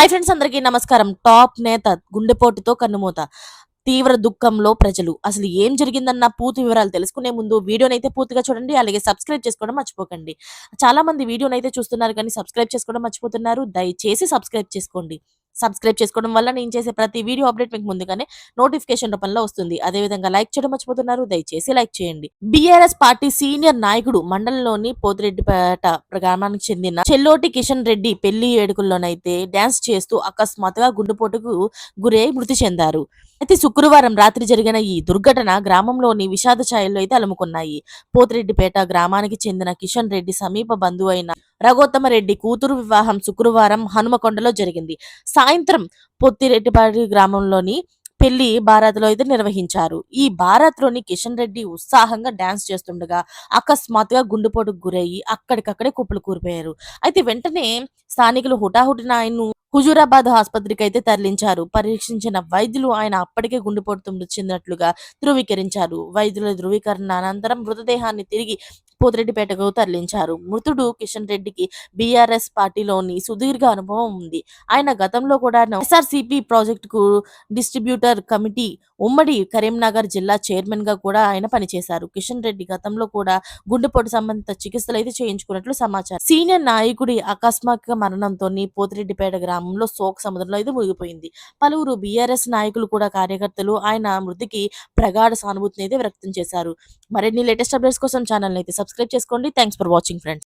Hi friends, అందరికీ నమస్కారం. Top నేత గుండెపోటుతో కన్నుమూత. తీవ్ర దుఃఖంలో ప్రజలు. అసలు ఏం జరిగిందన్న పూర్తి వివరాలు తెలుసుకునే ముందు వీడియోనైతే పూర్తిగా చూడండి. అలాగే సబ్స్క్రైబ్ చేసుకోవడం మర్చిపోకండి. చాలా మంది వీడియోనైతే చూస్తున్నారు కానీ సబ్స్క్రైబ్ చేసుకోవడం మర్చిపోతున్నారు. దయచేసి సబ్స్క్రైబ్ చేసుకోండి. సబ్స్క్రైబ్ చేసుకోవడం వల్ల నేను చేసే ప్రతి వీడియో అప్డేట్ మీకు ముందుగానే నోటిఫికేషన్ రూపంలో వస్తుంది. అదేవిధంగా లైక్ చేయడం మర్చిపోతున్నారు. దయచేసి లైక్ చేయండి. బీఆర్ఎస్ పార్టీ సీనియర్ నాయకుడు మండలంలోని పోతిరెడ్డిపేట గ్రామానికి చెందిన చెల్లోటి కిషన్ రెడ్డి పెళ్లి వేడుకల్లోనైతే డాన్స్ చేస్తూ అకస్మాత్తుగా గుండెపోటుకు గురై మృతి చెందారు. అయితే శుక్రవారం రాత్రి జరిగిన ఈ దుర్ఘటన గ్రామంలోని విషాద ఛాయల్లో అయితే అలుముకున్నాయి. పోతిరెడ్డిపేట గ్రామానికి చెందిన కిషన్ రెడ్డి సమీప బంధువు అయిన రఘోత్తమరెడ్డి కూతురు వివాహం శుక్రవారం హనుమకొండలో జరిగింది. సాయంత్రం పొత్తిరెడ్డిపాటి గ్రామంలోని పెళ్లి బారాత్లో అయితే నిర్వహించారు. ఈ బారాత్లోని కిషన్ రెడ్డి ఉత్సాహంగా డాన్స్ చేస్తుండగా అకస్మాత్తుగా గుండెపోటుకు గురయ్యి అక్కడికక్కడే కుప్పలు కూలిపోయారు. అయితే వెంటనే స్థానికులు హుటాహుటిన ఆయన్ను హుజూరాబాద్ ఆసుపత్రికి అయితే తరలించారు. పరీక్షించిన వైద్యులు ఆయన అప్పటికే గుండెపోటుతో మృతి చెందినట్లుగా ధృవీకరించారు. వైద్యుల ధృవీకరణ అనంతరం మృతదేహాన్ని తిరిగి పోతిరెడ్డిపేటకు తరలించారు. మృతుడు కిషన్ రెడ్డికి బీఆర్ఎస్ పార్టీలోని సుదీర్ఘ అనుభవం ఉంది. ఆయన గతంలో కూడా ఎస్ఆర్సీపీ ప్రాజెక్టుకు డిస్ట్రిబ్యూటర్ కమిటీ ఉమ్మడి కరీంనగర్ జిల్లా చైర్మన్ గా కూడా ఆయన పనిచేశారు. కిషన్ రెడ్డి గతంలో కూడా గుండెపోటు సంబంధిత చికిత్సలు అయితే చేయించుకున్నట్లు సమాచారం. సీనియర్ నాయకుడి ఆకస్మిక మరణంతో పోతిరెడ్డిపేట గ్రామంలో శోక సముద్రంలో అయితే మునిగిపోయింది. పలువురు బీఆర్ఎస్ నాయకులు కూడా కార్యకర్తలు ఆయన మృతికి ప్రగాఢ సానుభూతిని అయితే వ్యక్తం చేశారు. మరిన్ని లేటెస్ట్ అప్డేట్స్ కోసం ఛానల్ అయితే సబ్స్క్రైబ్ చేసుకోండి. Thanks for watching friends.